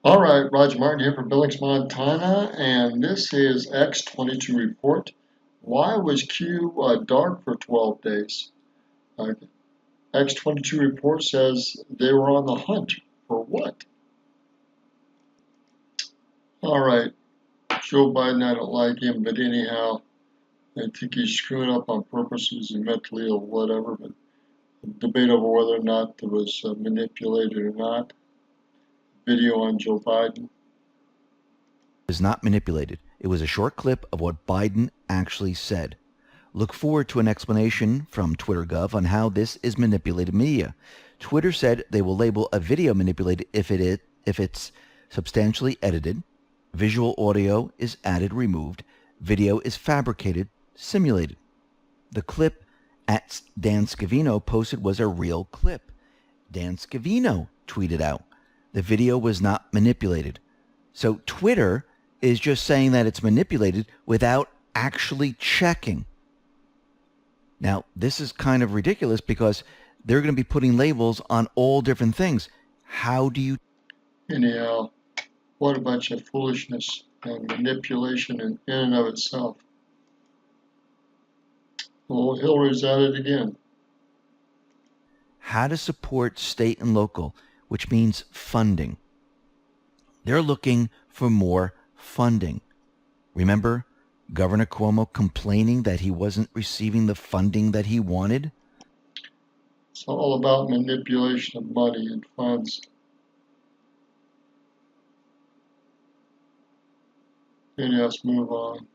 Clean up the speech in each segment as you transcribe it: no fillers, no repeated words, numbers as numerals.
All right, Roger Martin here from Billings, Montana, and this is X22 report. Why was Q dark for 12 days? Uh, X22 report says they were on the hunt for what? All right, Joe Biden, I don't like him, but anyhow, I think he's screwing up on purpose. He's mentally or whatever, but debate over whether or not it was manipulated or not. Video on Joe Biden. Was not manipulated. It was a short clip of what Biden actually said. Look forward to an explanation from TwitterGov on how this is manipulated media. Twitter said they will label a video manipulated if it's substantially edited, visual audio is added, removed, video is fabricated, simulated. The clip at Dan Scavino posted was a real clip. Dan Scavino tweeted out, the video was not manipulated. So Twitter is just saying that it's manipulated without actually checking. Now, this is kind of ridiculous because they're going to be putting labels on all different things. How do you... Anyhow, what a bunch of foolishness and manipulation in and of itself. Well, Hillary's at it again. How to support state and local, which means funding. They're looking for more funding. Remember Governor Cuomo complaining that he wasn't receiving the funding that he wanted? It's all about manipulation of money and funds. Anyhow, let's move on.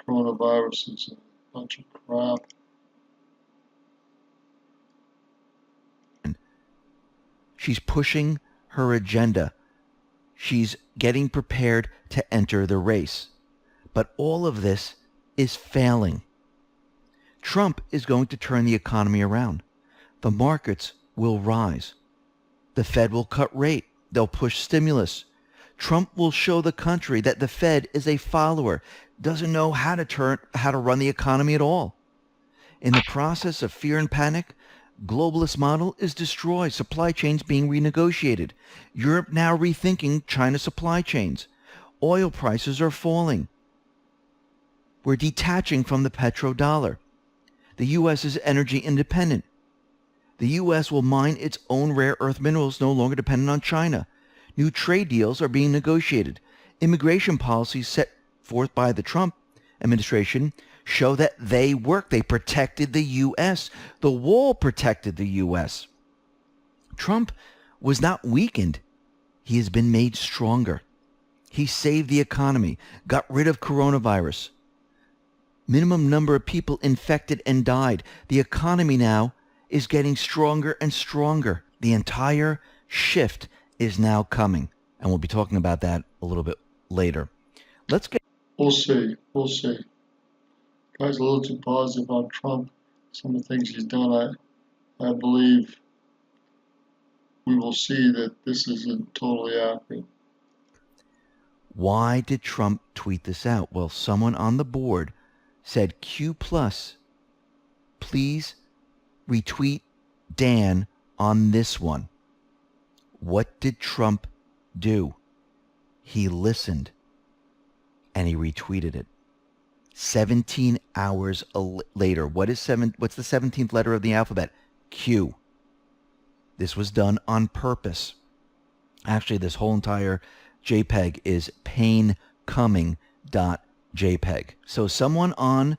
Coronavirus is a bunch of crap. She's pushing her agenda. She's getting prepared to enter the race. But all of this is failing. Trump is going to turn the economy around. The markets will rise. The Fed will cut rate. They'll push stimulus. Trump will show the country that the Fed is a follower, doesn't know how to run the economy at all. In the process of fear and panic, globalist model is destroyed, supply chains being renegotiated. Europe now rethinking China's supply chains. Oil prices are falling. We're detaching from the petrodollar. The U.S. is energy independent. The U.S. will mine its own rare earth minerals, no longer dependent on China. New trade deals are being negotiated. Immigration policies set forth by the Trump administration show that they work. They protected the U.S. The wall protected the U.S. Trump was not weakened. He has been made stronger. He saved the economy, got rid of coronavirus. Minimum number of people infected and died. The economy now is getting stronger and stronger. The entire shift is now coming. And we'll be talking about that a little bit later. Let's get... We'll see. We'll see. Guy's a little too positive on Trump. Some of the things he's done, I believe we will see that this isn't totally accurate. Why did Trump tweet this out? Well, someone on the board said, Q plus, please retweet Dan on this one. What did Trump do? He listened and he retweeted it. 17 hours later. What's the 17th letter of the alphabet? Q. This was done on purpose. Actually, this whole entire JPEG is paincoming.jpg. So someone on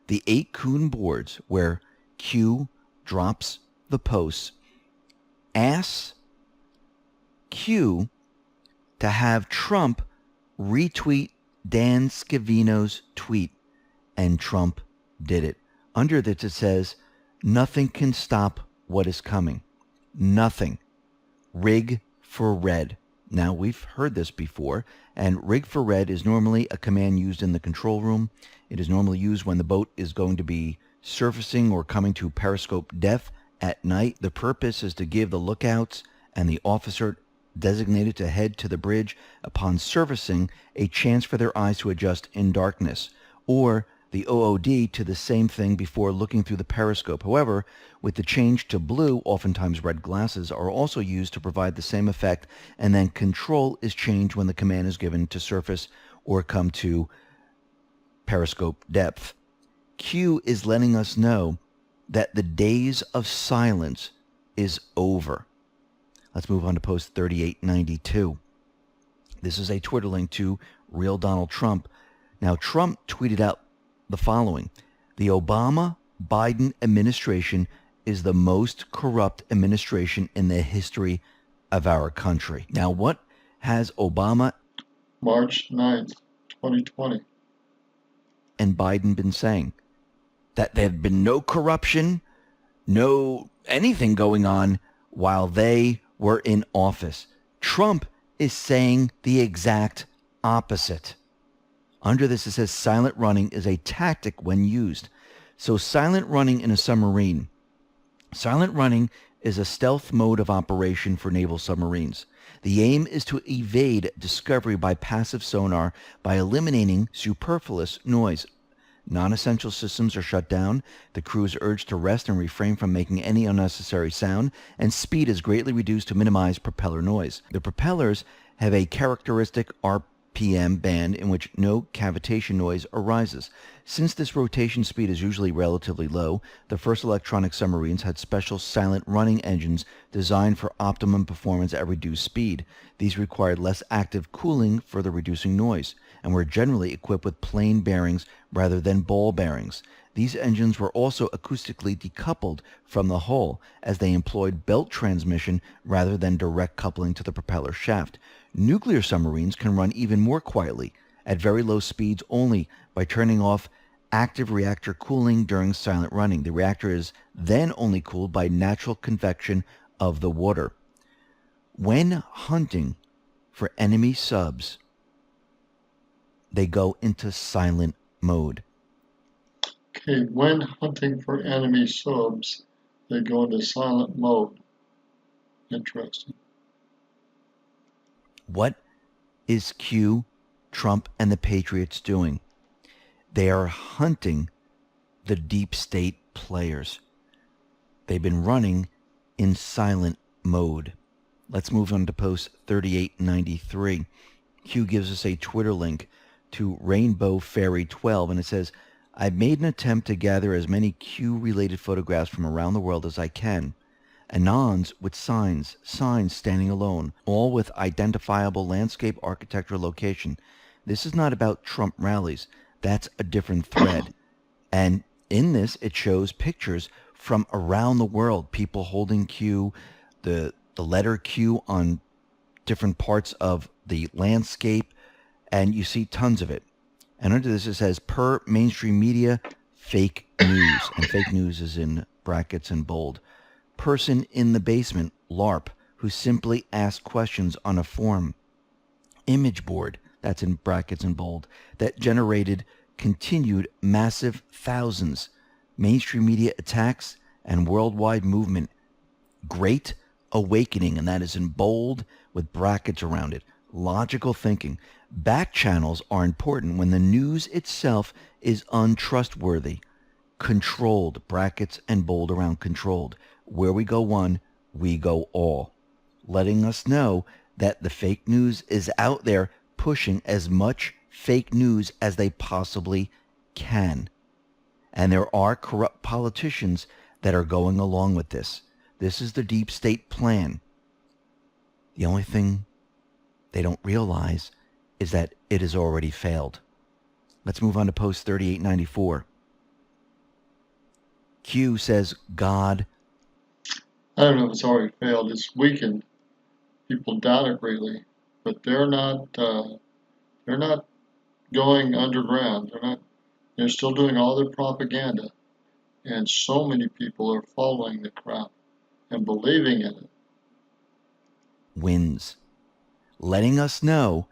the 8 Coon boards where Q drops the posts asks Q to have Trump retweet Dan Scavino's tweet, and Trump did it. Under this it says, nothing can stop what is coming. Nothing. Rig for red. Now, we've heard this before, and rig for red is normally a command used in the control room. It is normally used when the boat is going to be surfacing or coming to periscope depth at night. The purpose is to give the lookouts and the officer designated to head to the bridge upon surfacing a chance for their eyes to adjust in darkness, or the OOD to the same thing before looking through the periscope. However, with the change to blue, oftentimes red glasses are also used to provide the same effect, and then control is changed when the command is given to surface or come to periscope depth. Q is letting us know that the days of silence is over. Let's move on to post 3892. This is a Twitter link to Real Donald Trump. Now, Trump tweeted out the following: the Obama-Biden administration is the most corrupt administration in the history of our country. Now, what has Obama March 9th, 2020. and Biden been saying? That there had been no corruption, no anything going on while they were in office. Trump is saying the exact opposite. Under this, it says silent running is a tactic when used. So silent running in a submarine. Silent running is a stealth mode of operation for naval submarines. The aim is to evade discovery by passive sonar by eliminating superfluous noise. Non-essential systems are shut down, the crew is urged to rest and refrain from making any unnecessary sound, and speed is greatly reduced to minimize propeller noise. The propellers have a characteristic RPM band in which no cavitation noise arises. Since this rotation speed is usually relatively low, the first electronic submarines had special silent running engines designed for optimum performance at reduced speed. These required less active cooling, further reducing noise, and were generally equipped with plain bearings rather than ball bearings. These engines were also acoustically decoupled from the hull, as they employed belt transmission rather than direct coupling to the propeller shaft. Nuclear submarines can run even more quietly, at very low speeds only, by turning off active reactor cooling during silent running. The reactor is then only cooled by natural convection of the water. When hunting for enemy subs, they go into silent mode. Okay, when hunting for enemy subs, they go into silent mode. Interesting. What is Q, Trump, and the Patriots doing? They are hunting the deep state players. They've been running in silent mode. Let's move on to post 3893. Q gives us a Twitter link to Rainbow Fairy 12, and it says, I've made an attempt to gather as many Q-related photographs from around the world as I can. Anons with signs standing alone, all with identifiable landscape, architecture, location. This is not about Trump rallies. That's a different thread. And in this, it shows pictures from around the world, people holding Q, the letter Q on different parts of the landscape, and you see tons of it. And under this, it says, per mainstream media, fake news. And fake news is in brackets and bold. Person in the basement, LARP, who simply asked questions on a forum. Image board, that's in brackets and bold, that generated continued massive thousands. Mainstream media attacks and worldwide movement. Great awakening, and that is in bold with brackets around it. Logical thinking. Back channels are important when the news itself is untrustworthy. Controlled, brackets and bold around controlled. Where we go one, we go all. Letting us know that the fake news is out there pushing as much fake news as they possibly can. And there are corrupt politicians that are going along with this. This is the deep state plan. The only thing they don't realize is that it has already failed. Let's move on to post 3894. Q says God. I don't know if it's already failed. It's weakened. People doubt it greatly, but they're not going underground. They're still doing all their propaganda, and so many people are following the crap and believing in it. Wins, letting us know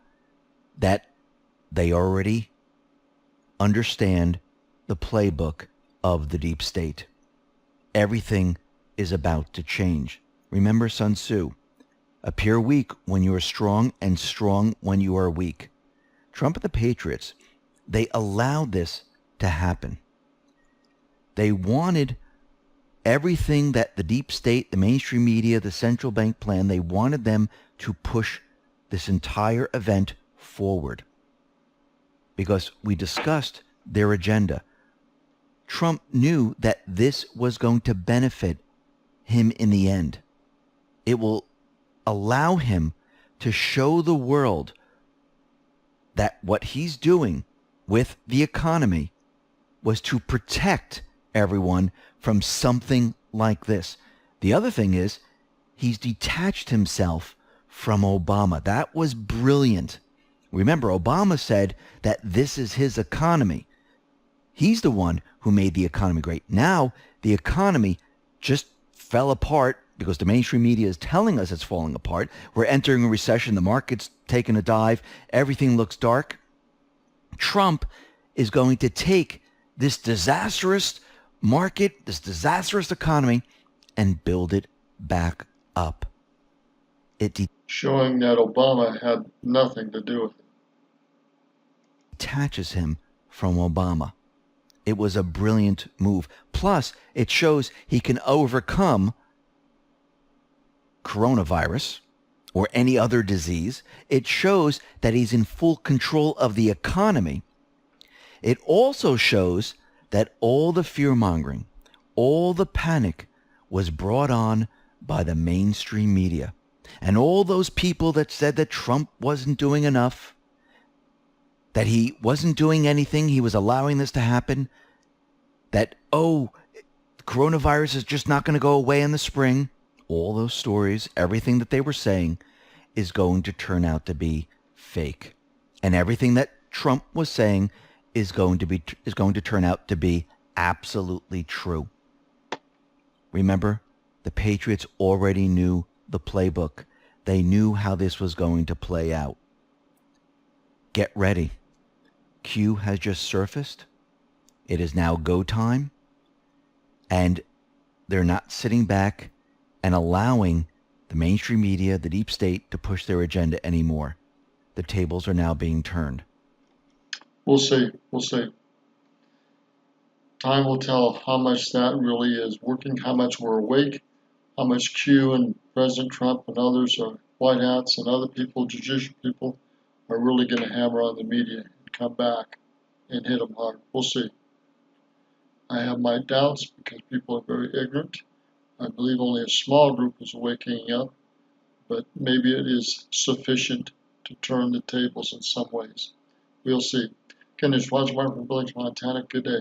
that they already understand the playbook of the deep state. Everything is about to change. Remember Sun Tzu, appear weak when you are strong and strong when you are weak. Trump and the Patriots, they allowed this to happen. They wanted everything that the deep state, the mainstream media, the central bank plan, they wanted them to push this entire event forward. Because we discussed their agenda. Trump knew that this was going to benefit him in the end. It will allow him to show the world that what he's doing with the economy was to protect everyone from something like this. The other thing is, he's detached himself from Obama. That was brilliant. Remember, Obama said that this is his economy. He's the one who made the economy great. Now, the economy just fell apart because the mainstream media is telling us it's falling apart. We're entering a recession. The market's taking a dive. Everything looks dark. Trump is going to take this disastrous market, this disastrous economy, and build it back up. Showing that Obama had nothing to do with it. Detaches him from Obama. It was a brilliant move. Plus, it shows he can overcome coronavirus or any other disease. It shows that he's in full control of the economy. It also shows that all the fear-mongering, all the panic was brought on by the mainstream media. And all those people that said that Trump wasn't doing enough, that he wasn't doing anything, he was allowing this to happen, that, coronavirus is just not going to go away in the spring, all those stories, everything that they were saying is going to turn out to be fake. And everything that Trump was saying is going to turn out to be absolutely true. Remember, the Patriots already knew the playbook. They knew how this was going to play out. Get ready. Q has just surfaced. It is now go time. And they're not sitting back and allowing the mainstream media, the deep state, to push their agenda anymore. The tables are now being turned. We'll see. We'll see. Time will tell how much that really is working, how much we're awake, how much Q and President Trump and others, are white hats and other people, judicial people, are really going to hammer on the media and come back and hit them hard. We'll see. I have my doubts because people are very ignorant. I believe only a small group is waking up, but maybe it is sufficient to turn the tables in some ways. We'll see. Ken, this is Roger Martin from Billings, Montana. Good day.